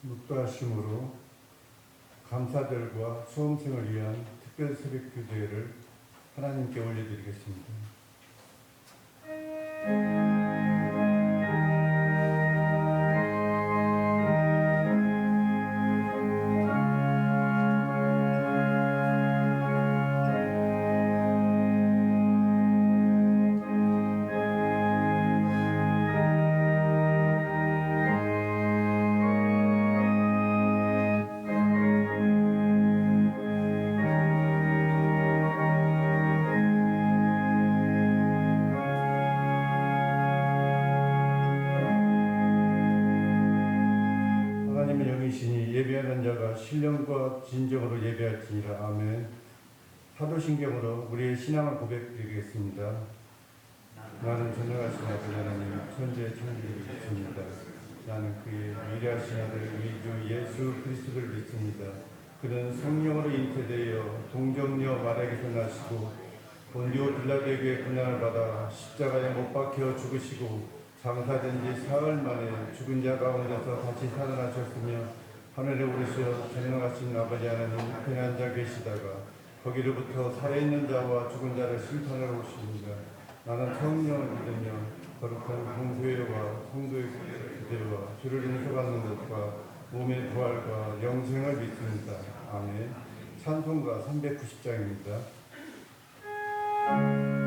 묵도하심으로 감사절과 수험생을 위한 특별 새벽 기도회를 하나님께 올려드리겠습니다. 하나님의 영이시니 예배하는 자가 신령과 진정으로 예배할지니라. 아멘. 사도신경으로 우리의 신앙을 고백드리겠습니다. 나는 전능하신 아버지 하나님 천지의 창조주를 믿습니다. 나는 그의 위대하신 아들 우리 주 예수 그리스도를 믿습니다. 그는 성령으로 잉태되어 동정녀 마리아에게서 나시고 본디오 빌라도에게 고난을 받아 십자가에 못 박혀 죽으시고 장사된 지 사흘 만에 죽은 자 가운데서 다시 살아나셨으며 하늘에 오르시어 전능하신 아버지 하나님 우편에 앉아 계시다가 거기로부터 살아있는 자와 죽은 자를 심판하러 오십니다. 나는 성령을 믿으며 거룩한 공교회와 성도의 교제와 주를 용서받는 것과 몸의 부활과 영생을 믿습니다. 아멘. 찬송가 390장입니다. 예수는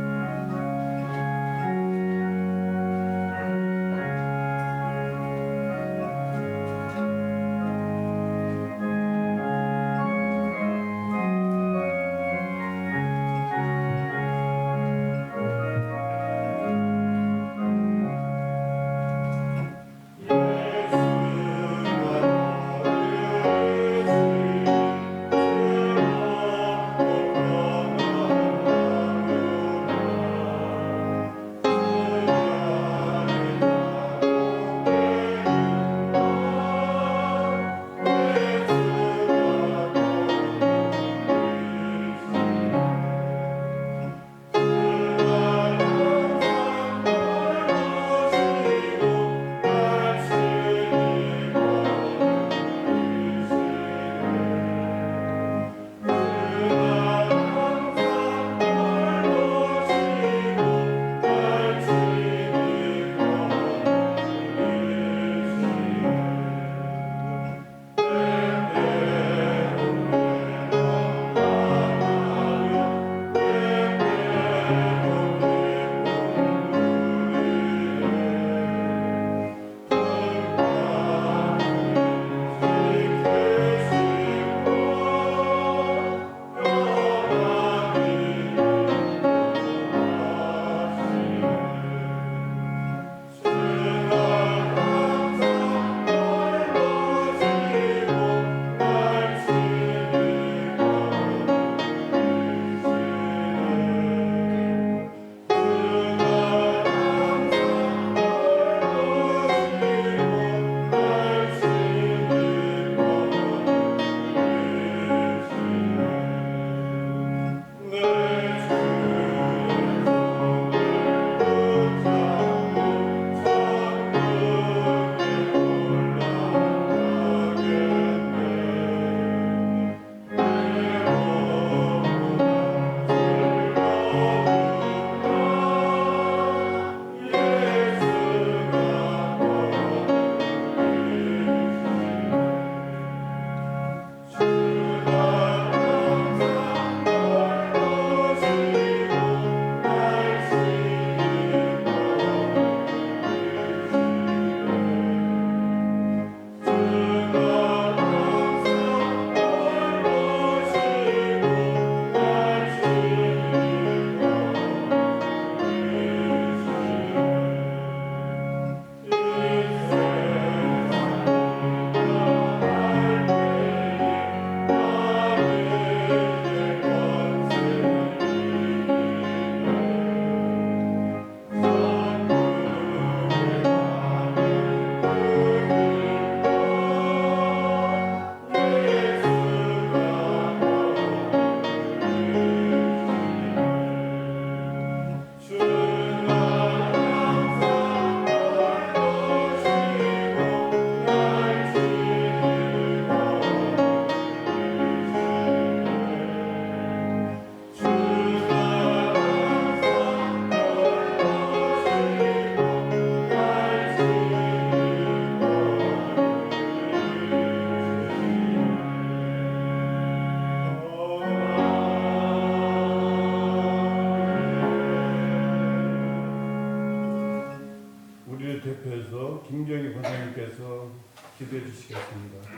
목사님께서 기도해 주시겠습니다.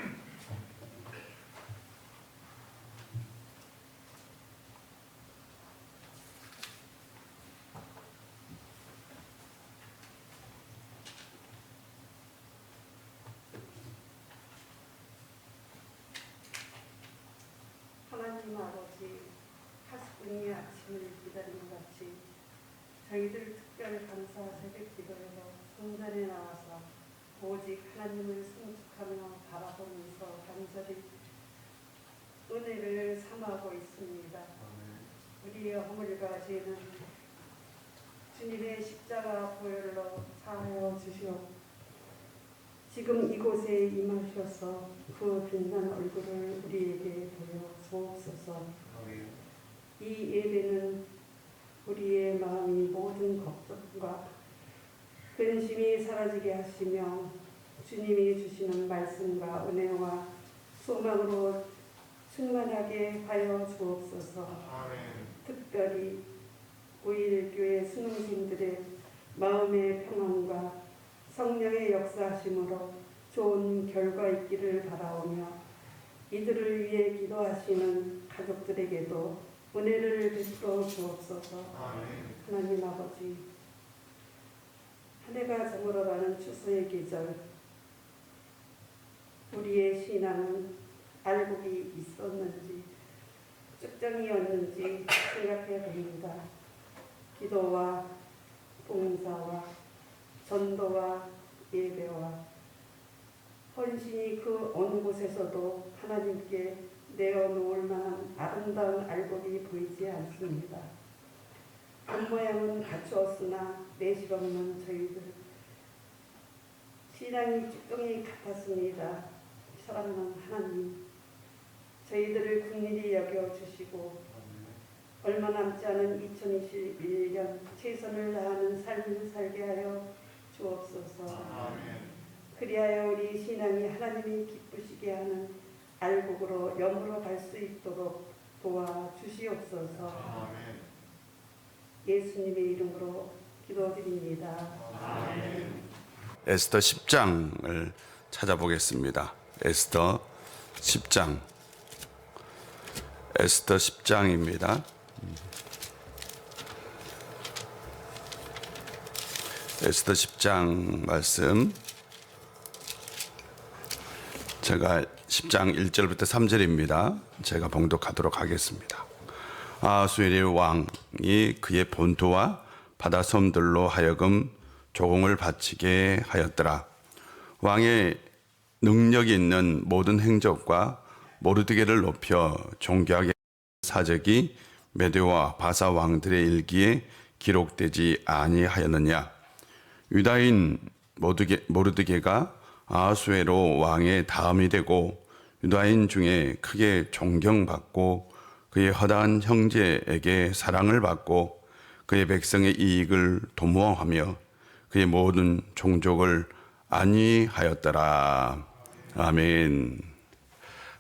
하나님 아버지, 하스꾼이 아침을 기다리는 같이 저희들 특별 감사 새벽 기도에서 성전에 나와서 오직 하나님을 송축하며 바라보면서 간절히 은혜를 삼하고 있습니다. 우리의 허물과 죄는 주님의 십자가 보혈로 사하여 주시오. 지금 이곳에 임하셔서 그 빛난 얼굴을 우리에게 보여 주옵소서. 이 예배는 우리의 마음이 모든 걱정과 근심이 사라지게 하시며 주님이 주시는 말씀과 은혜와 소망으로 충만하게 하여 주옵소서. 특별히 5.1교회 수능생들의 마음의 평안과 성령의 역사하심으로 좋은 결과 있기를 바라오며 이들을 위해 기도하시는 가족들에게도 은혜를 베풀어 주옵소서. 하나님 아버지, 한 해가 저물어가는 추수의 계절, 우리의 신앙은 알곡이 있었는지 쭉정이었는지 생각해 봅니다. 기도와 봉사와 전도와 예배와 헌신이 그 어느 곳에서도 하나님께 내어놓을 만한 아름다운 알곡이 보이지 않습니다. 겉모양은 갖추었으나 내실 없는 저희들 신앙이 쭉정이 같았습니다. 사랑하는 하나님, 저희들을 긍휼히 여겨주시고 얼마 남지 않은 2021년 최선을 다하는 삶을 살게 하여 주옵소서. 그리하여 우리 신앙이 하나님이 기쁘시게 하는 알곡으로 영으로 갈 수 있도록 도와주시옵소서. 예수님의 이름으로 기도드립니다. 에스더 10장을 찾아보겠습니다. 에스더 10장. 에스더 10장입니다. 에스더 10장 말씀, 제가 10장 1절부터 3절입니다. 제가 봉독하도록 하겠습니다. 아하수에르 왕이 그의 본토와 바다 섬들로 하여금 조공을 바치게 하였더라. 왕의 능력이 있는 모든 행적과 모르드게를 높여 존귀하게 사적이 메대와 바사 왕들의 일기에 기록되지 아니하였느냐. 유다인 모르드게가 아하수에로 왕의 다음이 되고 유다인 중에 크게 존경받고 그의 허다한 형제에게 사랑을 받고 그의 백성의 이익을 도모하며 그의 모든 종족을 안위하였더라. 아멘.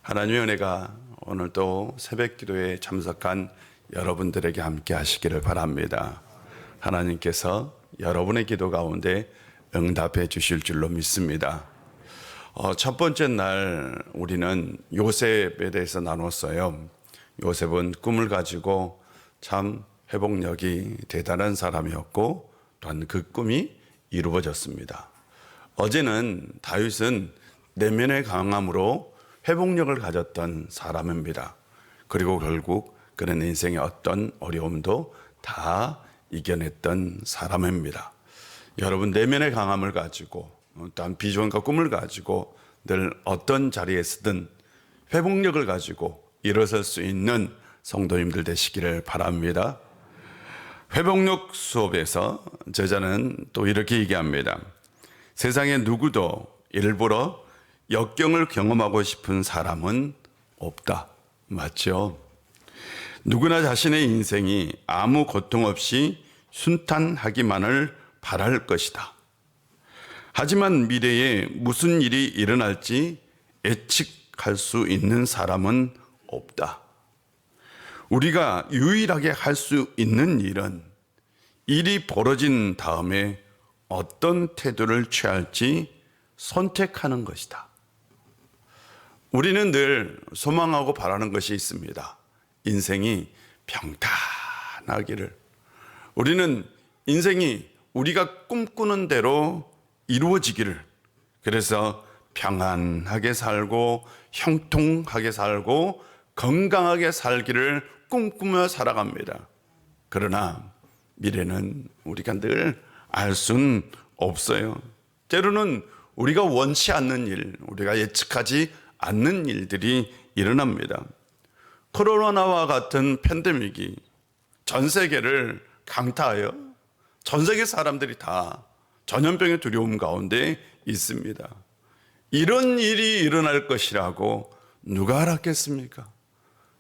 하나님의 은혜가 오늘도 새벽 기도에 참석한 여러분들에게 함께 하시기를 바랍니다. 하나님께서 여러분의 기도 가운데 응답해 주실 줄로 믿습니다. 첫 번째 날 우리는 요셉에 대해서 나눴어요. 요셉은 꿈을 가지고 참 회복력이 대단한 사람이었고 또한 그 꿈이 이루어졌습니다. 어제는 다윗은 내면의 강함으로 회복력을 가졌던 사람입니다. 그리고 결국 그는 인생의 어떤 어려움도 다 이겨냈던 사람입니다. 여러분, 내면의 강함을 가지고 또한 비전과 꿈을 가지고 늘 어떤 자리에서든 회복력을 가지고 일어설 수 있는 성도님들 되시기를 바랍니다. 회복력 수업에서 저자는 또 이렇게 얘기합니다. 세상에 누구도 일부러 역경을 경험하고 싶은 사람은 없다. 맞죠? 누구나 자신의 인생이 아무 고통 없이 순탄하기만을 바랄 것이다. 하지만 미래에 무슨 일이 일어날지 예측할 수 있는 사람은 없다. 우리가 유일하게 할 수 있는 일은 일이 벌어진 다음에 어떤 태도를 취할지 선택하는 것이다. 우리는 늘 소망하고 바라는 것이 있습니다. 인생이 평탄하기를. 우리는 인생이 우리가 꿈꾸는 대로 이루어지기를. 그래서 평안하게 살고 형통하게 살고 건강하게 살기를 꿈꾸며 살아갑니다. 그러나 미래는 우리가 늘 알 수는 없어요. 때로는 우리가 원치 않는 일, 우리가 예측하지 않는 일들이 일어납니다. 코로나와 같은 팬데믹이 전 세계를 강타하여 전 세계 사람들이 다 전염병의 두려움 가운데 있습니다. 이런 일이 일어날 것이라고 누가 알았겠습니까?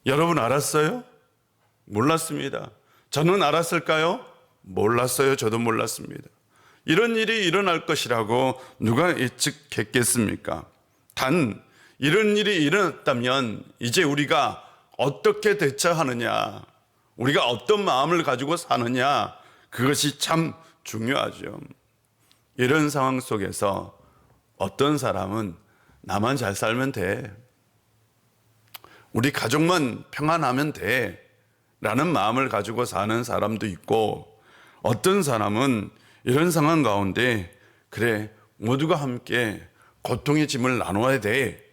여러분 알았어요? 몰랐습니다. 저는 알았을까요? 몰랐어요. 저도 몰랐습니다. 이런 일이 일어날 것이라고 누가 예측했겠습니까? 단 이런 일이 일어났다면 이제 우리가 어떻게 대처하느냐, 우리가 어떤 마음을 가지고 사느냐, 그것이 참 중요하죠. 이런 상황 속에서 어떤 사람은 나만 잘 살면 돼, 우리 가족만 평안하면 돼 라는 마음을 가지고 사는 사람도 있고, 어떤 사람은 이런 상황 가운데 그래 모두가 함께 고통의 짐을 나눠야 돼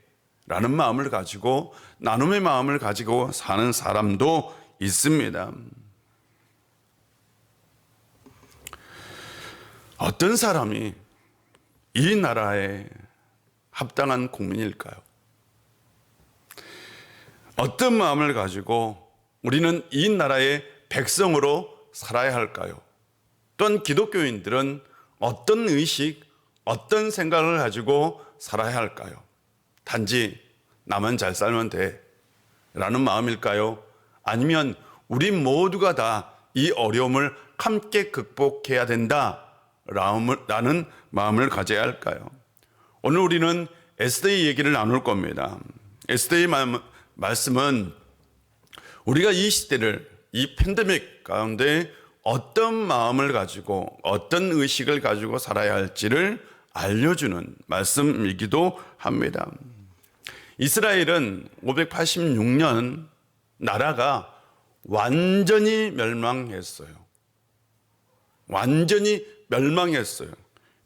라는 마음을 가지고, 나눔의 마음을 가지고 사는 사람도 있습니다. 어떤 사람이 이 나라에 합당한 국민일까요? 어떤 마음을 가지고 우리는 이 나라의 백성으로 살아야 할까요? 또한 기독교인들은 어떤 의식, 어떤 생각을 가지고 살아야 할까요? 단지 나만 잘 살면 돼 라는 마음일까요? 아니면 우리 모두가 다 이 어려움을 함께 극복해야 된다 라는 마음을 가져야 할까요? 오늘 우리는 에스더의 얘기를 나눌 겁니다. 에스더의 말씀은 우리가 이 시대를, 이 팬데믹 가운데 어떤 마음을 가지고 어떤 의식을 가지고 살아야 할지를 알려주는 말씀이기도 합니다. 이스라엘은 586년 나라가 완전히 멸망했어요. 완전히 멸망했어요.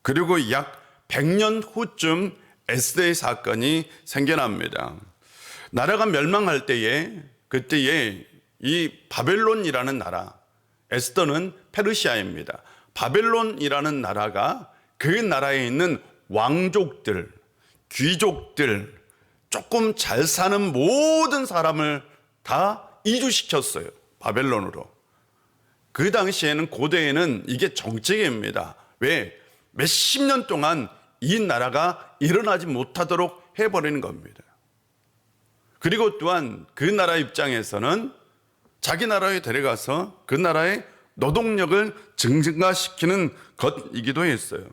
그리고 약 100년 후쯤 에스더의 사건이 생겨납니다. 나라가 멸망할 때에, 그때에 이 바벨론이라는 나라, 에스더는 페르시아입니다. 바벨론이라는 나라가 그 나라에 있는 왕족들, 귀족들, 조금 잘 사는 모든 사람을 다 이주시켰어요. 바벨론으로. 그 당시에는, 고대에는 이게 정책입니다. 왜? 몇십 년 동안 이 나라가 일어나지 못하도록 해버리는 겁니다. 그리고 또한 그 나라 입장에서는 자기 나라에 데려가서 그 나라의 노동력을 증가시키는 것이기도 했어요.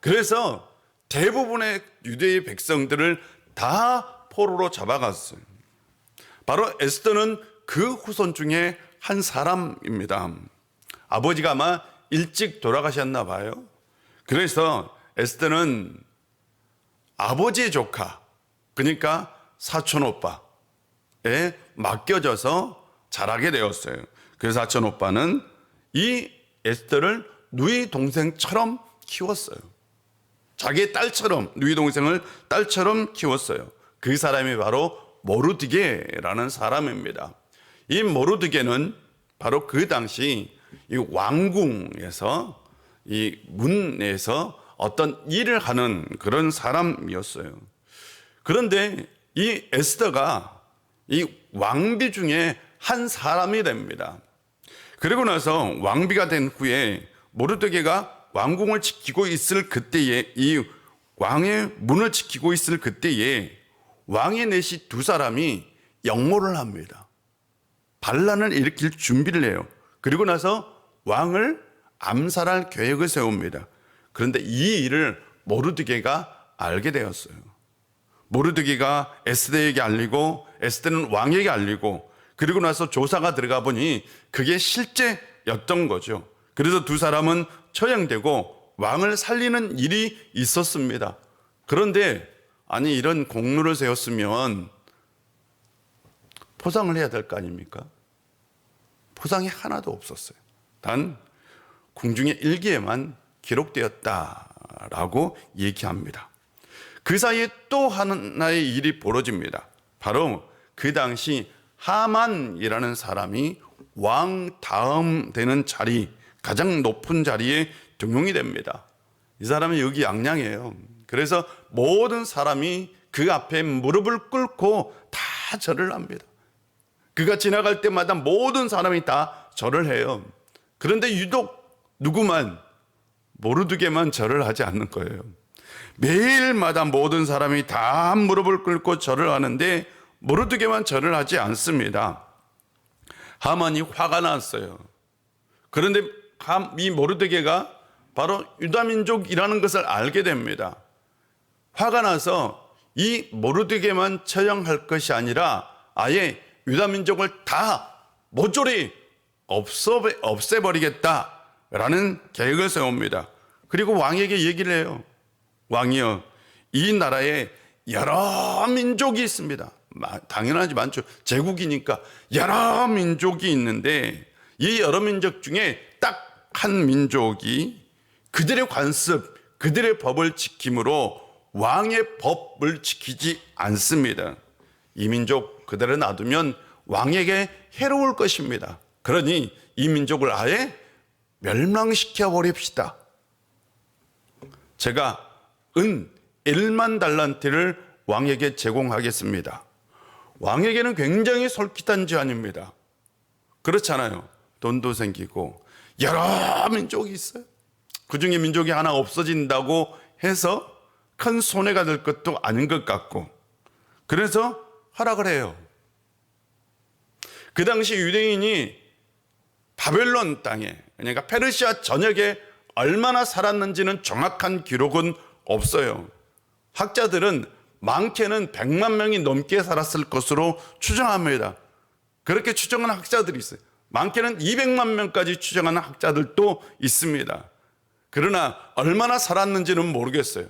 그래서 대부분의 유대의 백성들을 다 포로로 잡아갔어요. 바로 에스더는 그 후손 중에 한 사람입니다. 아버지가 아마 일찍 돌아가셨나 봐요. 그래서 에스더는 아버지의 조카, 그러니까 사촌 오빠에 맡겨져서 자라게 되었어요. 그래서 사촌 오빠는 이 에스더를 누이 동생처럼 키웠어요. 자기의 딸처럼, 누이 동생을 딸처럼 키웠어요. 그 사람이 바로 모르드게라는 사람입니다. 이 모르드게는 바로 그 당시 이 왕궁에서, 이 문에서 어떤 일을 하는 그런 사람이었어요. 그런데 이 에스더가 이 왕비 중에 한 사람이 됩니다. 그리고 나서 왕비가 된 후에 모르드게가 왕궁을 지키고 있을 그때에, 이 왕의 문을 지키고 있을 그때에 왕의 넷이 두 사람이 역모를 합니다. 반란을 일으킬 준비를 해요. 그리고 나서 왕을 암살할 계획을 세웁니다. 그런데 이 일을 모르드게가 알게 되었어요. 모르드게가 에스더에게 알리고, 에스더는 왕에게 알리고, 그리고 나서 조사가 들어가 보니 그게 실제였던 거죠. 그래서 두 사람은 처형되고 왕을 살리는 일이 있었습니다. 그런데 아니 이런 공로를 세웠으면 포상을 해야 될 거 아닙니까? 포상이 하나도 없었어요. 단 궁중의 일기에만 기록되었다라고 얘기합니다. 그 사이에 또 하나의 일이 벌어집니다. 바로 그 당시 하만이라는 사람이 왕 다음 되는 자리, 가장 높은 자리에 등용이 됩니다. 이 사람은 여기 양양이에요. 그래서 모든 사람이 그 앞에 무릎을 꿇고 다 절을 합니다. 그가 지나갈 때마다 모든 사람이 다 절을 해요. 그런데 유독 누구만, 모르드게만 절을 하지 않는 거예요. 매일마다 모든 사람이 다 무릎을 꿇고 절을 하는데 모르드게만 절을 하지 않습니다. 하만이 화가 났어요. 그런데 이 모르드게가 바로 유다민족이라는 것을 알게 됩니다. 화가 나서 이 모르드게만 처형할 것이 아니라 아예 유다민족을 다 모조리 없애버리겠다라는 계획을 세웁니다. 그리고 왕에게 얘기를 해요. 왕이여, 이 나라에 여러 민족이 있습니다. 당연하지 많죠. 제국이니까 여러 민족이 있는데 이 여러 민족 중에 딱 한 민족이 그들의 관습, 그들의 법을 지킴으로 왕의 법을 지키지 않습니다. 이 민족 그대로 놔두면 왕에게 해로울 것입니다. 그러니 이 민족을 아예 멸망시켜 버립시다. 제가 은 1만 달란트를 왕에게 제공하겠습니다. 왕에게는 굉장히 솔깃한 제안입니다. 그렇잖아요. 돈도 생기고 여러 민족이 있어요. 그중에 민족이 하나 없어진다고 해서 큰 손해가 될 것도 아닌 것 같고, 그래서 허락을 해요. 그 당시 유대인이 바벨론 땅에, 그러니까 페르시아 전역에 얼마나 살았는지는 정확한 기록은 없어요. 학자들은 많게는 100만 명이 넘게 살았을 것으로 추정합니다. 그렇게 추정하는 학자들이 있어요. 많게는 200만 명까지 추정하는 학자들도 있습니다. 그러나 얼마나 살았는지는 모르겠어요.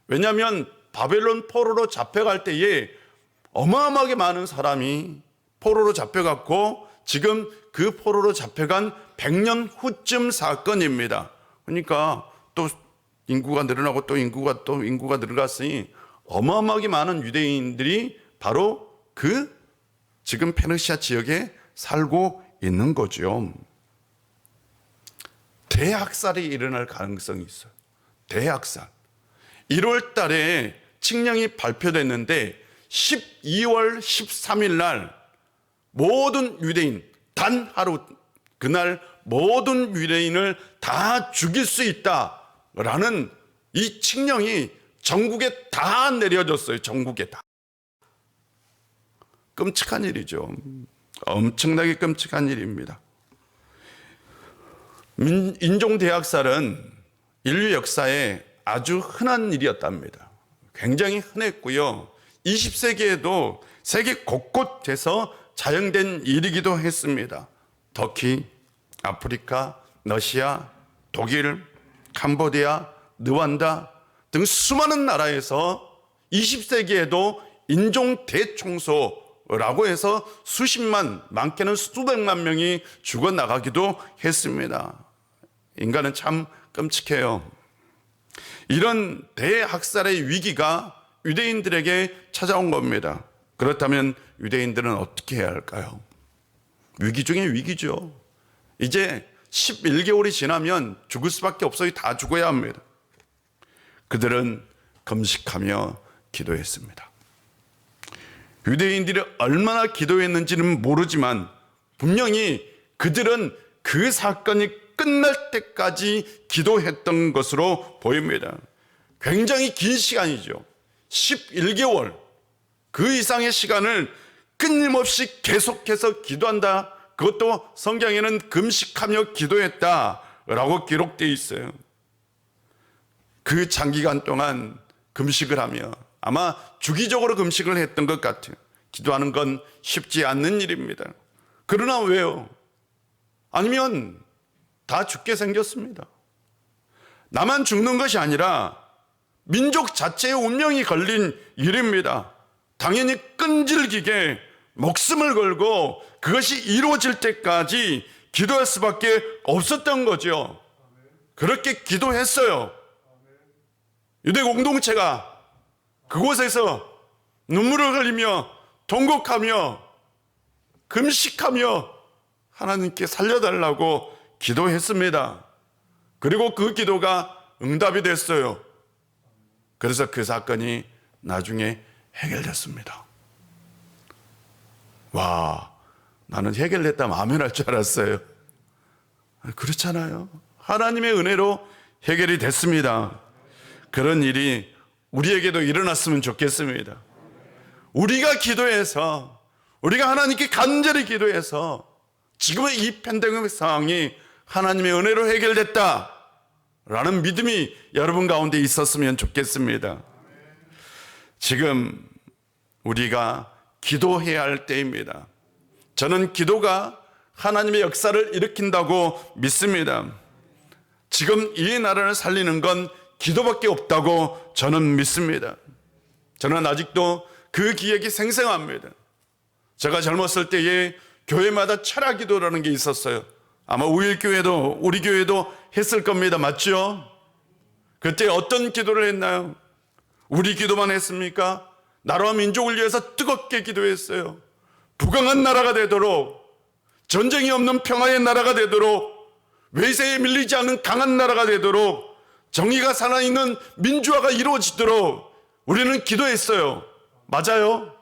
왜냐하면 바벨론 포로로 잡혀갈 때에 어마어마하게 많은 사람이 포로로 잡혀갔고, 지금 그 포로로 잡혀간 100년 후쯤 사건입니다. 그러니까 또 인구가 늘어나고 또 인구가 늘어갔으니 어마어마하게 많은 유대인들이 바로 그 지금 페르시아 지역에 살고 있는 거죠. 대학살이 일어날 가능성이 있어요. 대학살. 1월 달에 칙령이 발표됐는데 12월 13일 날 모든 유대인, 단 하루, 그날 모든 유대인을 다 죽일 수 있다라는 이 칙령이 전국에 다 내려졌어요. 전국에 다. 끔찍한 일이죠. 엄청나게 끔찍한 일입니다. 인종대학살은 인류 역사에 아주 흔한 일이었답니다. 굉장히 흔했고요. 20세기에도 세계 곳곳에서 자행된 일이기도 했습니다. 터키, 아프리카, 러시아, 독일, 캄보디아, 르완다 등 수많은 나라에서 20세기에도 인종 대청소라고 해서 수십만, 많게는 수백만 명이 죽어나가기도 했습니다. 인간은 참 끔찍해요. 이런 대학살의 위기가 유대인들에게 찾아온 겁니다. 그렇다면 유대인들은 어떻게 해야 할까요? 위기 중에 위기죠. 이제 11개월이 지나면 죽을 수밖에 없어요. 다 죽어야 합니다. 그들은 금식하며 기도했습니다. 유대인들이 얼마나 기도했는지는 모르지만 분명히 그들은 그 사건이 끝날 때까지 기도했던 것으로 보입니다. 굉장히 긴 시간이죠. 11개월, 그 이상의 시간을 끊임없이 계속해서 기도한다. 그것도 성경에는 금식하며 기도했다라고 기록되어 있어요. 그 장기간 동안 금식을 하며 아마 주기적으로 금식을 했던 것 같아요. 기도하는 건 쉽지 않는 일입니다. 그러나 왜요? 아니면 다 죽게 생겼습니다. 나만 죽는 것이 아니라 민족 자체의 운명이 걸린 일입니다. 당연히 끈질기게 목숨을 걸고 그것이 이루어질 때까지 기도할 수밖에 없었던 거죠. 그렇게 기도했어요. 유대 공동체가 그곳에서 눈물을 흘리며 통곡하며 금식하며 하나님께 살려달라고 기도했습니다. 그리고 그 기도가 응답이 됐어요. 그래서 그 사건이 나중에 해결됐습니다. 와, 나는 해결됐다면 아멘 할 줄 알았어요. 그렇잖아요. 하나님의 은혜로 해결이 됐습니다. 그런 일이 우리에게도 일어났으면 좋겠습니다. 우리가 기도해서, 우리가 하나님께 간절히 기도해서 지금의 이 팬데믹 상황이 하나님의 은혜로 해결됐다 라는 믿음이 여러분 가운데 있었으면 좋겠습니다. 지금 우리가 기도해야 할 때입니다. 저는 기도가 하나님의 역사를 일으킨다고 믿습니다. 지금 이 나라를 살리는 건 기도밖에 없다고 저는 믿습니다. 저는 아직도 그 기억이 생생합니다. 제가 젊었을 때에 교회마다 철야 기도라는 게 있었어요. 아마 우일교회도 우리 교회도 했을 겁니다. 맞죠? 그때 어떤 기도를 했나요? 우리 기도만 했습니까? 나라와 민족을 위해서 뜨겁게 기도했어요. 부강한 나라가 되도록, 전쟁이 없는 평화의 나라가 되도록, 외세에 밀리지 않는 강한 나라가 되도록, 정의가 살아있는 민주화가 이루어지도록 우리는 기도했어요. 맞아요?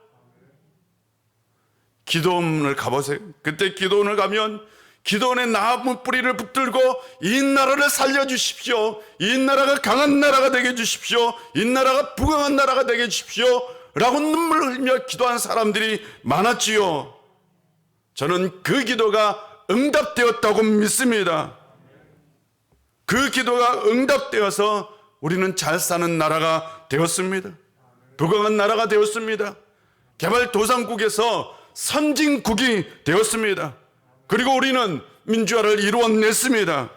기도원을 가보세요. 그때 기도원을 가면 기도원의 나무 뿌리를 붙들고 이 나라를 살려주십시오. 이 나라가 강한 나라가 되게 해주십시오. 이 나라가 부강한 나라가 되게 해주십시오. 라고 눈물을 흘리며 기도한 사람들이 많았지요. 저는 그 기도가 응답되었다고 믿습니다. 그 기도가 응답되어서 우리는 잘 사는 나라가 되었습니다. 부강한 나라가 되었습니다. 개발도상국에서 선진국이 되었습니다. 그리고 우리는 민주화를 이루어냈습니다.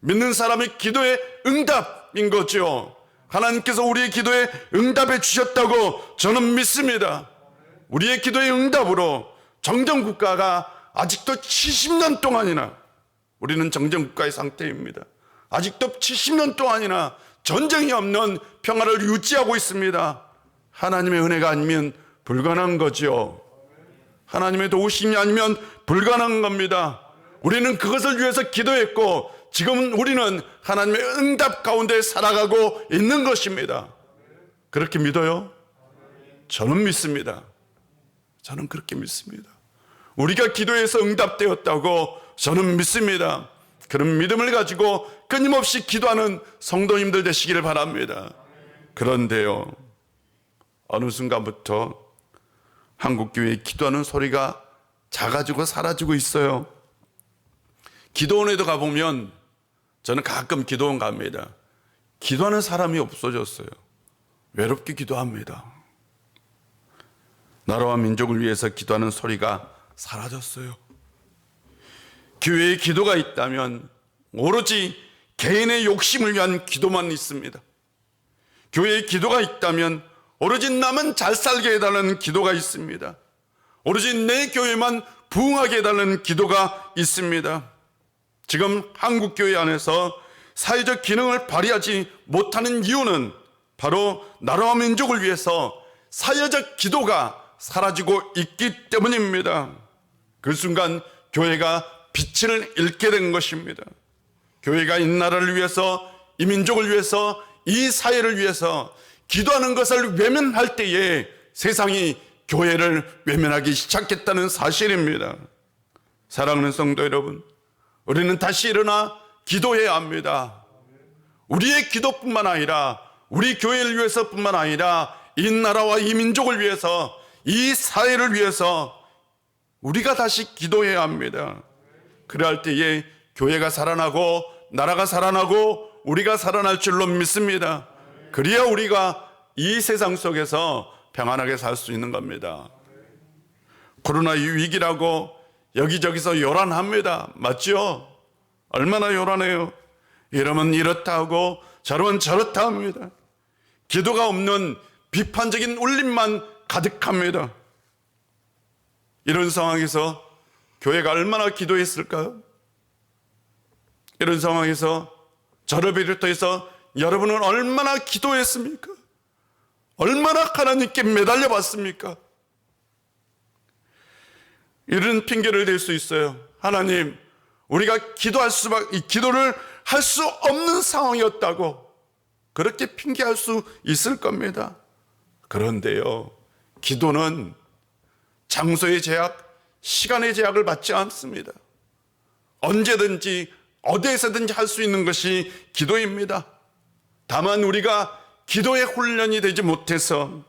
믿는 사람의 기도의 응답인 거죠. 하나님께서 우리의 기도에 응답해 주셨다고 저는 믿습니다. 우리의 기도의 응답으로 정전국가가 아직도 70년 동안이나 우리는 정전국가의 상태입니다. 아직도 70년 동안이나 전쟁이 없는 평화를 유지하고 있습니다. 하나님의 은혜가 아니면 불가능한 거죠. 하나님의 도우심이 아니면 불가능한 겁니다. 우리는 그것을 위해서 기도했고 지금은 우리는 하나님의 응답 가운데 살아가고 있는 것입니다. 그렇게 믿어요? 저는 믿습니다. 저는 그렇게 믿습니다. 우리가 기도해서 응답되었다고 저는 믿습니다. 그런 믿음을 가지고 끊임없이 기도하는 성도님들 되시기를 바랍니다. 그런데요, 어느 순간부터 한국교회에 기도하는 소리가 작아지고 사라지고 있어요. 기도원에도 가보면 저는 가끔 기도원 갑니다. 기도하는 사람이 없어졌어요. 외롭게 기도합니다. 나라와 민족을 위해서 기도하는 소리가 사라졌어요. 교회에 기도가 있다면 오로지 개인의 욕심을 위한 기도만 있습니다. 교회에 기도가 있다면 오로지 나만 잘 살게 해달라는 기도가 있습니다. 오로지 내 교회만 부흥하게 해달라는 기도가 있습니다. 지금 한국교회 안에서 사회적 기능을 발휘하지 못하는 이유는 바로 나라와 민족을 위해서 사회적 기도가 사라지고 있기 때문입니다. 그 순간 교회가 빛을 잃게 된 것입니다. 교회가 이 나라를 위해서, 이 민족을 위해서, 이 사회를 위해서 기도하는 것을 외면할 때에 세상이 교회를 외면하기 시작했다는 사실입니다. 사랑하는 성도 여러분, 우리는 다시 일어나 기도해야 합니다. 우리의 기도뿐만 아니라 우리 교회를 위해서뿐만 아니라 이 나라와 이 민족을 위해서, 이 사회를 위해서 우리가 다시 기도해야 합니다. 그래야 할 때에 교회가 살아나고 나라가 살아나고 우리가 살아날 줄로 믿습니다. 그래야 우리가 이 세상 속에서 평안하게 살 수 있는 겁니다. 코로나 위기라고 여기저기서 요란합니다. 맞죠? 얼마나 요란해요. 이러면 이렇다 하고 저러면 저렇다 합니다. 기도가 없는 비판적인 울림만 가득합니다. 이런 상황에서 교회가 얼마나 기도했을까요? 이런 상황에서 저를 비롯해서 여러분은 얼마나 기도했습니까? 얼마나 하나님께 매달려 봤습니까? 이런 핑계를 댈 수 있어요. 하나님, 우리가 기도를 할 수 없는 상황이었다고 그렇게 핑계할 수 있을 겁니다. 그런데요, 기도는 장소의 제약, 시간의 제약을 받지 않습니다. 언제든지 어디에서든지 할 수 있는 것이 기도입니다. 다만 우리가 기도의 훈련이 되지 못해서,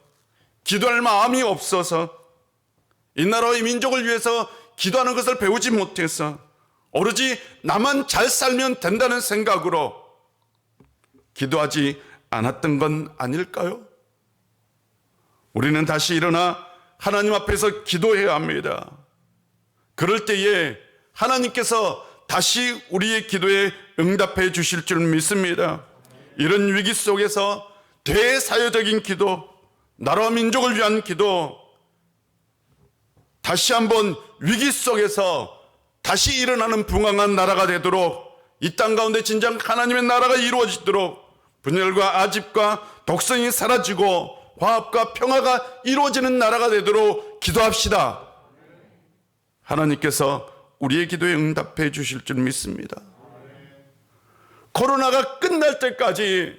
기도할 마음이 없어서, 이 나라의 민족을 위해서 기도하는 것을 배우지 못해서 오로지 나만 잘 살면 된다는 생각으로 기도하지 않았던 건 아닐까요? 우리는 다시 일어나 하나님 앞에서 기도해야 합니다. 그럴 때에 하나님께서 다시 우리의 기도에 응답해 주실 줄 믿습니다. 이런 위기 속에서 대사회적인 기도, 나라와 민족을 위한 기도, 다시 한번 위기 속에서 다시 일어나는 붕황한 나라가 되도록, 이 땅 가운데 진정 하나님의 나라가 이루어지도록 분열과 아집과 독성이 사라지고 화합과 평화가 이루어지는 나라가 되도록 기도합시다. 하나님께서 우리의 기도에 응답해 주실 줄 믿습니다. 코로나가 끝날 때까지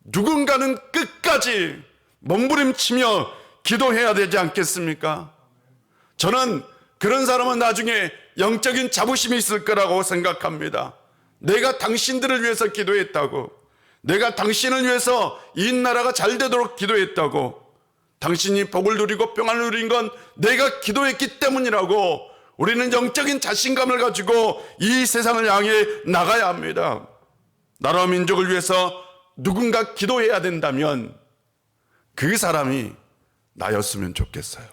누군가는 끝까지 몸부림치며 기도해야 되지 않겠습니까? 저는 그런 사람은 나중에 영적인 자부심이 있을 거라고 생각합니다. 내가 당신들을 위해서 기도했다고, 내가 당신을 위해서 이 나라가 잘 되도록 기도했다고, 당신이 복을 누리고 평안을 누린 건 내가 기도했기 때문이라고 우리는 영적인 자신감을 가지고 이 세상을 향해 나가야 합니다. 나라와 민족을 위해서 누군가 기도해야 된다면 그 사람이 나였으면 좋겠어요.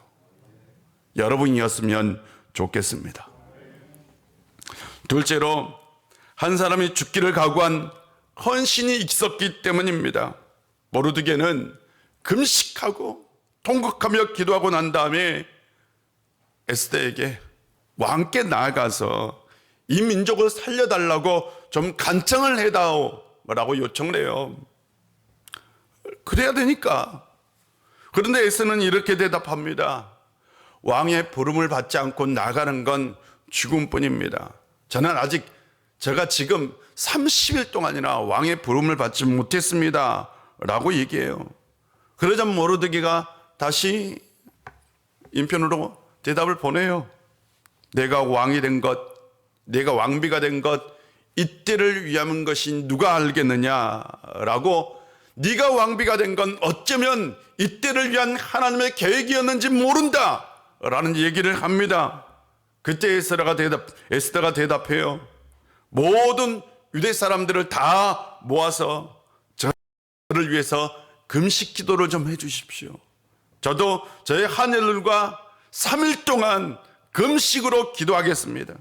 여러분이었으면 좋겠습니다. 둘째로, 한 사람이 죽기를 각오한 헌신이 있었기 때문입니다. 모르드게는 금식하고 통곡하며 기도하고 난 다음에 에스더에게 왕께 나아가서 이 민족을 살려달라고 좀 간청을 해다오라고 요청을 해요. 그래야 되니까. 그런데 에스더는 이렇게 대답합니다. 왕의 부름을 받지 않고 나가는 건 죽음뿐입니다. 제가 지금 30일 동안이나 왕의 부름을 받지 못했습니다 라고 얘기해요. 그러자 모르드게가 다시 인편으로 대답을 보내요. 내가 왕이 된 것, 내가 왕비가 된 것, 이때를 위한 것이 누가 알겠느냐라고, 네가 왕비가 된 건 어쩌면 이때를 위한 하나님의 계획이었는지 모른다 라는 얘기를 합니다. 그때 에스더가 대답해요. 모든 유대 사람들을 다 모아서 저를 위해서 금식 기도를 좀 해주십시오. 저도 저의 하늘과 3일 동안 금식으로 기도하겠습니다.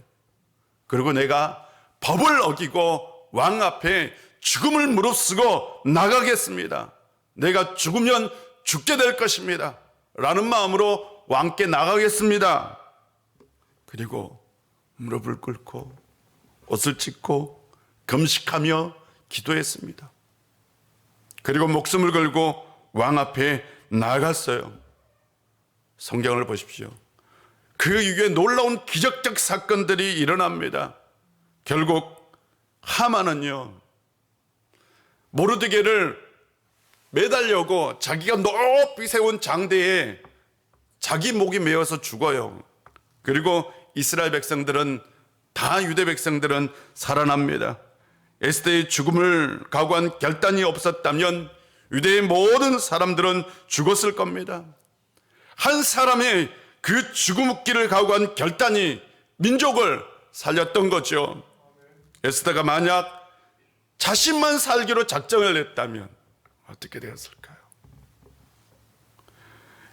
그리고 내가 법을 어기고 왕 앞에 죽음을 무릅쓰고 나가겠습니다. 내가 죽으면 죽게 될 것입니다 라는 마음으로 왕께 나가겠습니다. 그리고 무릎을 꿇고 옷을 찢고 금식하며 기도했습니다. 그리고 목숨을 걸고 왕 앞에 나갔어요. 성경을 보십시오. 그 이후에 놀라운 기적적 사건들이 일어납니다. 결국 하만은요, 모르드게를 매달려고 자기가 높이 세운 장대에 자기 목이 메어서 죽어요. 그리고 이스라엘 백성들은, 다 유대 백성들은 살아납니다. 에스더의 죽음을 각오한 결단이 없었다면 유대의 모든 사람들은 죽었을 겁니다. 한 사람의 그 죽음길을 각오한 결단이 민족을 살렸던 거죠. 에스더가 만약 자신만 살기로 작정을 했다면 어떻게 되었을까요?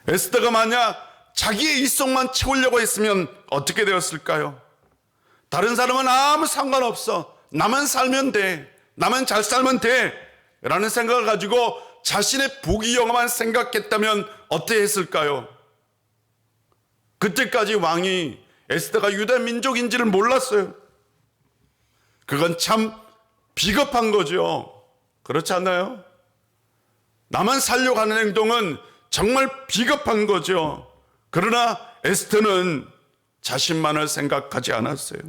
에스더가 만약 자기의 입속만 채우려고 했으면 어떻게 되었을까요? 다른 사람은 아무 상관없어, 나만 살면 돼, 나만 잘 살면 돼 라는 생각을 가지고 자신의 부귀영화만 생각했다면 어떻게 했을까요? 그때까지 왕이 에스더가 유다 민족인지를 몰랐어요. 그건 참 비겁한 거죠. 그렇지 않나요? 나만 살려고 하는 행동은 정말 비겁한 거죠. 그러나 에스더는 자신만을 생각하지 않았어요.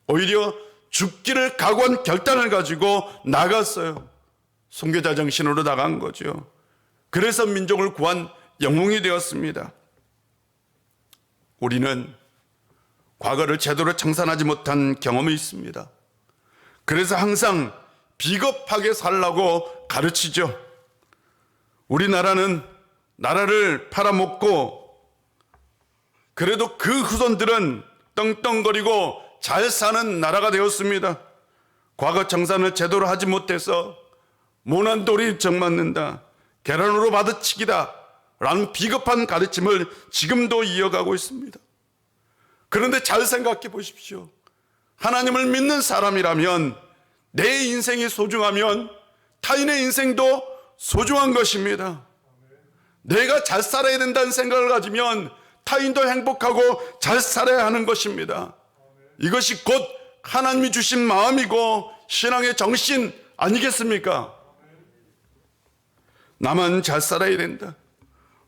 오히려 죽기를 각오한 결단을 가지고 나갔어요. 순교자 정신으로 나간 거죠. 그래서 민족을 구한 영웅이 되었습니다. 우리는 과거를 제대로 청산하지 못한 경험이 있습니다. 그래서 항상 비겁하게 살라고 가르치죠. 우리나라는 나라를 팔아먹고 그래도 그 후손들은 떵떵거리고 잘 사는 나라가 되었습니다. 과거 청산을 제대로 하지 못해서 모난 돌이 정맞는다, 계란으로 받아치기다 라는 비겁한 가르침을 지금도 이어가고 있습니다. 그런데 잘 생각해 보십시오. 하나님을 믿는 사람이라면 내 인생이 소중하면 타인의 인생도 소중한 것입니다. 내가 잘 살아야 된다는 생각을 가지면 타인도 행복하고 잘 살아야 하는 것입니다. 이것이 곧 하나님이 주신 마음이고 신앙의 정신 아니겠습니까? 나만 잘 살아야 된다,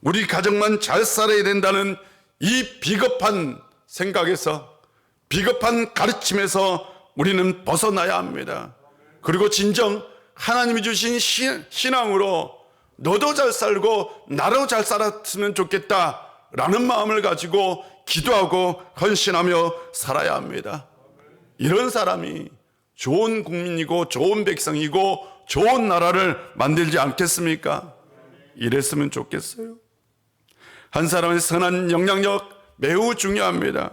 우리 가정만 잘 살아야 된다는 이 비겁한 생각에서, 비겁한 가르침에서 우리는 벗어나야 합니다. 그리고 진정 하나님이 주신 신앙으로 너도 잘 살고 나도 잘 살았으면 좋겠다라는 마음을 가지고 기도하고 헌신하며 살아야 합니다. 이런 사람이 좋은 국민이고 좋은 백성이고 좋은 나라를 만들지 않겠습니까? 이랬으면 좋겠어요. 한 사람의 선한 영향력 매우 중요합니다.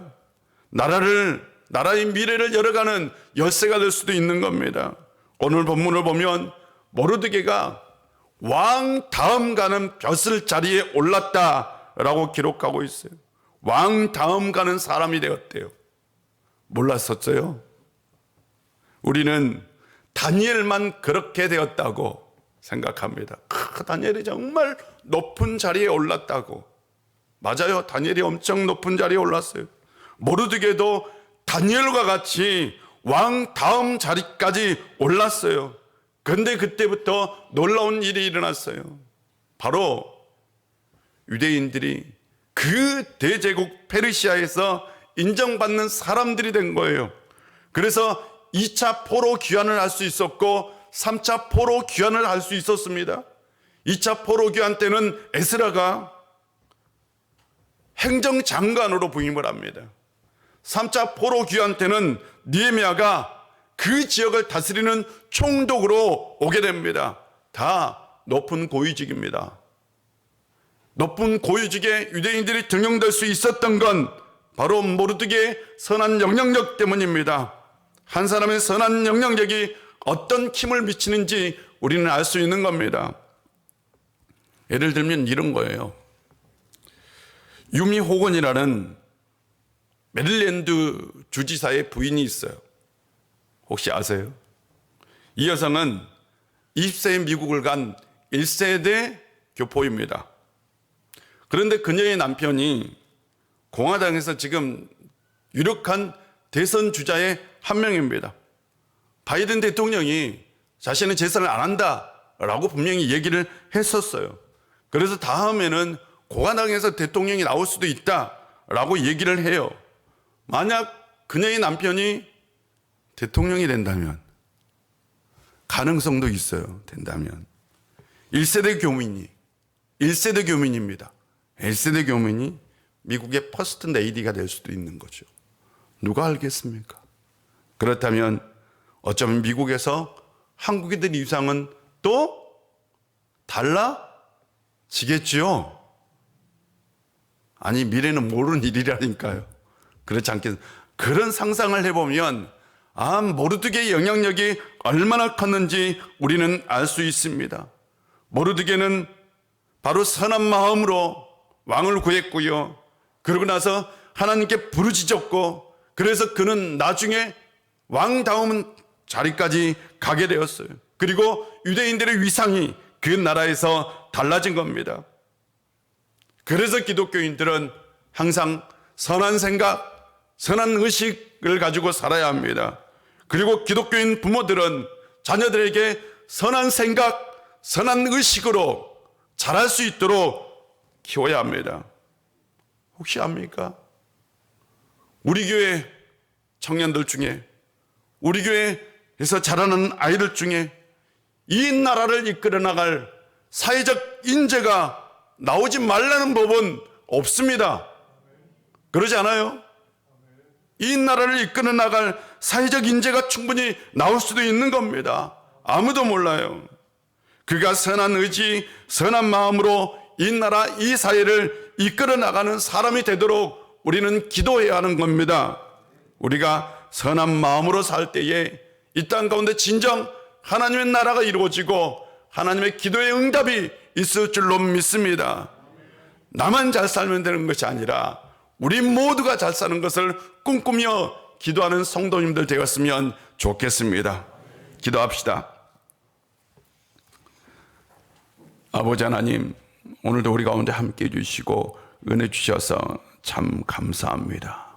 나라의 미래를 열어가는 열쇠가 될 수도 있는 겁니다. 오늘 본문을 보면 모르드게가 왕 다음 가는 벼슬 자리에 올랐다라고 기록하고 있어요. 왕 다음 가는 사람이 되었대요. 몰랐었어요? 우리는 다니엘만 그렇게 되었다고 생각합니다. 다니엘이 정말 높은 자리에 올랐다고. 맞아요. 다니엘이 엄청 높은 자리에 올랐어요. 모르드게도 다니엘과 같이 왕 다음 자리까지 올랐어요. 그런데 그때부터 놀라운 일이 일어났어요. 바로 유대인들이 그 대제국 페르시아에서 인정받는 사람들이 된 거예요. 그래서 2차 포로 귀환을 할 수 있었고 3차 포로 귀환을 할 수 있었습니다. 2차 포로 귀환 때는 에스라가 행정장관으로 부임을 합니다. 3차 포로 귀환 때는 느헤미야가 그 지역을 다스리는 총독으로 오게 됩니다. 다 높은 고위직입니다. 높은 고위직에 유대인들이 등용될 수 있었던 건 바로 모르드게의 선한 영향력 때문입니다. 한 사람의 선한 영향력이 어떤 힘을 미치는지 우리는 알 수 있는 겁니다. 예를 들면 이런 거예요. 유미 호건이라는 메릴랜드 주지사의 부인이 있어요. 혹시 아세요? 이 여성은 20세에 미국을 간 1세대 교포입니다. 그런데 그녀의 남편이 공화당에서 지금 유력한 대선 주자의 한 명입니다. 바이든 대통령이 자신은 재선을 안 한다라고 분명히 얘기를 했었어요. 그래서 다음에는 공화당에서 대통령이 나올 수도 있다라고 얘기를 해요. 만약 그녀의 남편이 대통령이 된다면, 가능성도 있어요. 된다면 1세대 교민입니다. 1세대 교민이 미국의 퍼스트 레이디가 될 수도 있는 거죠. 누가 알겠습니까? 그렇다면 어쩌면 미국에서 한국인들 입장은 또 달라지겠지요. 아니, 미래는 모르는 일이라니까요. 그렇지 않겠습니까? 그런 상상을 해보면 모르드게의 영향력이 얼마나 컸는지 우리는 알 수 있습니다. 모르드게는 바로 선한 마음으로 왕을 구했고요. 그러고 나서 하나님께 부르짖었고, 그래서 그는 나중에 왕다움 자리까지 가게 되었어요. 그리고 유대인들의 위상이 그 나라에서 달라진 겁니다. 그래서 기독교인들은 항상 선한 생각, 선한 의식을 가지고 살아야 합니다. 그리고 기독교인 부모들은 자녀들에게 선한 생각, 선한 의식으로 자랄 수 있도록 키워야 합니다. 혹시 압니까? 우리 교회 청년들 중에, 우리 교회에서 자라는 아이들 중에 이 나라를 이끌어 나갈 사회적 인재가 나오지 말라는 법은 없습니다. 그러지 않아요? 이 나라를 이끌어 나갈 사회적 인재가 충분히 나올 수도 있는 겁니다. 아무도 몰라요. 그가 선한 의지, 선한 마음으로 이 나라, 이 사회를 이끌어 나가는 사람이 되도록 우리는 기도해야 하는 겁니다. 우리가 선한 마음으로 살 때에 이 땅 가운데 진정 하나님의 나라가 이루어지고 하나님의 기도의 응답이 있을 줄로 믿습니다. 나만 잘 살면 되는 것이 아니라 우리 모두가 잘 사는 것을 꿈꾸며 기도하는 성도님들 되었으면 좋겠습니다. 기도합시다. 아버지 하나님, 오늘도 우리 가운데 함께 해주시고 은혜 주셔서 참 감사합니다.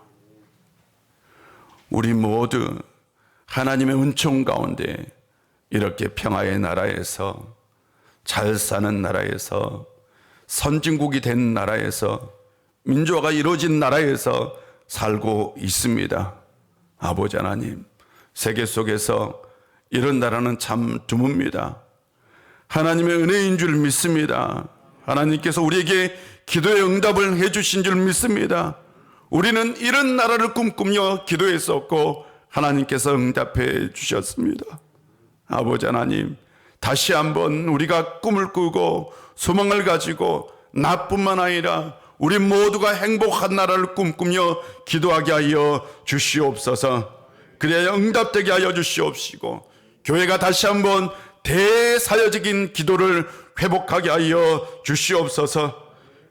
우리 모두 하나님의 은총 가운데 이렇게 평화의 나라에서, 잘 사는 나라에서, 선진국이 된 나라에서, 민주화가 이루어진 나라에서 살고 있습니다. 아버지 하나님, 세계 속에서 이런 나라는 참 드뭅니다. 하나님의 은혜인 줄 믿습니다. 하나님께서 우리에게 기도의 응답을 해주신 줄 믿습니다. 우리는 이런 나라를 꿈꾸며 기도했었고 하나님께서 응답해 주셨습니다. 아버지 하나님, 다시 한번 우리가 꿈을 꾸고 소망을 가지고 나뿐만 아니라 우리 모두가 행복한 나라를 꿈꾸며 기도하게 하여 주시옵소서. 그래야 응답되게 하여 주시옵시고 교회가 다시 한번 대사회적인 기도를 회복하게 하여 주시옵소서.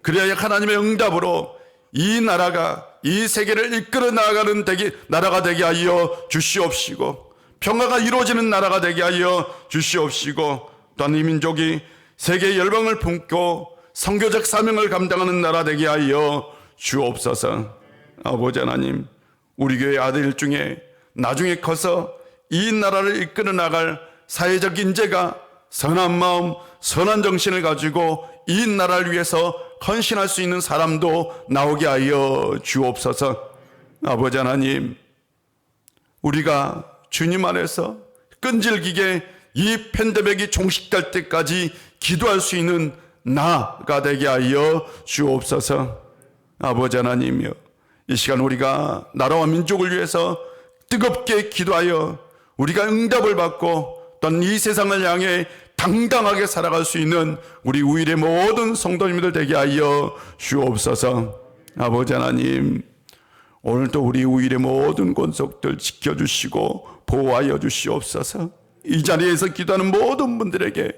그래야 하나님의 응답으로 이 나라가, 이 세계를 이끌어 나가는 나라가 되게 하여 주시옵시고 평화가 이루어지는 나라가 되게 하여 주시옵시고 또한 이 민족이 세계 열방을 품고 선교적 사명을 감당하는 나라 되게 하여 주옵소서. 아버지 하나님, 우리 교회 아들 중에 나중에 커서 이 나라를 이끌어 나갈 사회적 인재가 선한 마음, 선한 정신을 가지고 이 나라를 위해서 헌신할 수 있는 사람도 나오게 하여 주옵소서. 아버지 하나님, 우리가 주님 안에서 끈질기게 이 팬데믹이 종식될 때까지 기도할 수 있는 나가 되게 하여 주옵소서. 아버지 하나님이여, 이 시간 우리가 나라와 민족을 위해서 뜨겁게 기도하여 우리가 응답을 받고 또한 이 세상을 향해 당당하게 살아갈 수 있는 우리 우일의 모든 성도님들 되게 하여 주옵소서. 아버지 하나님, 오늘도 우리 우일의 모든 권속들 지켜주시고 보호하여 주시옵소서. 이 자리에서 기도하는 모든 분들에게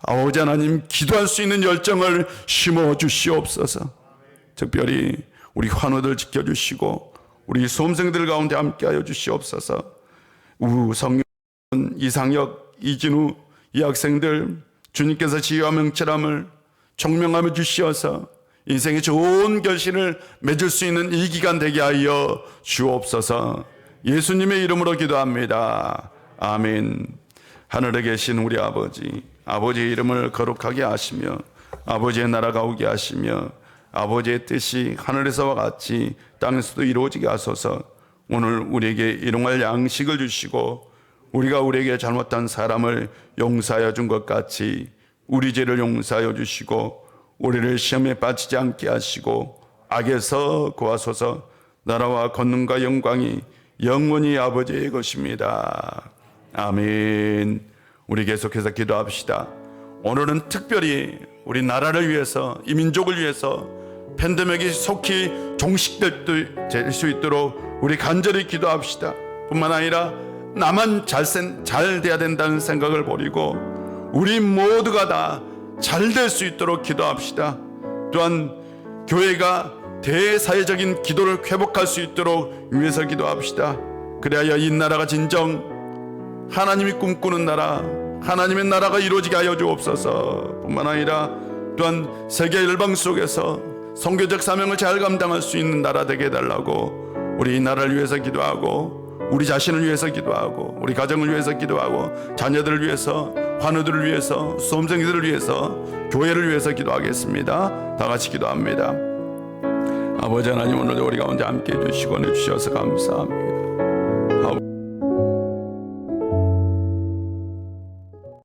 아버지 하나님, 기도할 수 있는 열정을 심어 주시옵소서. 특별히 우리 환우들 지켜주시고 우리 수험생들 가운데 함께하여 주시옵소서. 우성윤, 이상혁, 이진우 이 학생들 주님께서 지혜와 명철함을 총명하며 주시어서 인생의 좋은 결실을 맺을 수 있는 이 기간 되게 하여 주옵소서. 예수님의 이름으로 기도합니다. 아멘. 하늘에 계신 우리 아버지, 아버지의 이름을 거룩하게 하시며 아버지의 나라가 오게 하시며 아버지의 뜻이 하늘에서와 같이 땅에서도 이루어지게 하소서. 오늘 우리에게 일용할 양식을 주시고 우리가 우리에게 잘못한 사람을 용서하여 준 것 같이 우리 죄를 용서하여 주시고 우리를 시험에 빠지지 않게 하시고 악에서 구하소서. 나라와 권능과 영광이 영원히 아버지의 것입니다. 아멘. 우리 계속해서 기도합시다. 오늘은 특별히 우리 나라를 위해서, 이 민족을 위해서 팬데믹이 속히 종식될 수 있도록 우리 간절히 기도합시다. 뿐만 아니라 나만 잘 돼야 된다는 생각을 버리고 우리 모두가 다 잘 될 수 있도록 기도합시다. 또한 교회가 대사회적인 기도를 회복할 수 있도록 위해서 기도합시다. 그래야 이 나라가 진정 하나님이 꿈꾸는 나라, 하나님의 나라가 이루어지게 하여 주옵소서. 뿐만 아니라 또한 세계 열방 속에서 선교적 사명을 잘 감당할 수 있는 나라 되게 해달라고 우리 이 나라를 위해서 기도하고 우리 자신을 위해서 기도하고 우리 가정을 위해서 기도하고 자녀들을 위해서 환우들을 위해서 수험생들을 위해서 교회를 위해서 기도하겠습니다. 다 같이 기도합니다. 아버지 하나님, 오늘도 우리 가운데 함께해 주시고 내주셔서 감사합니다.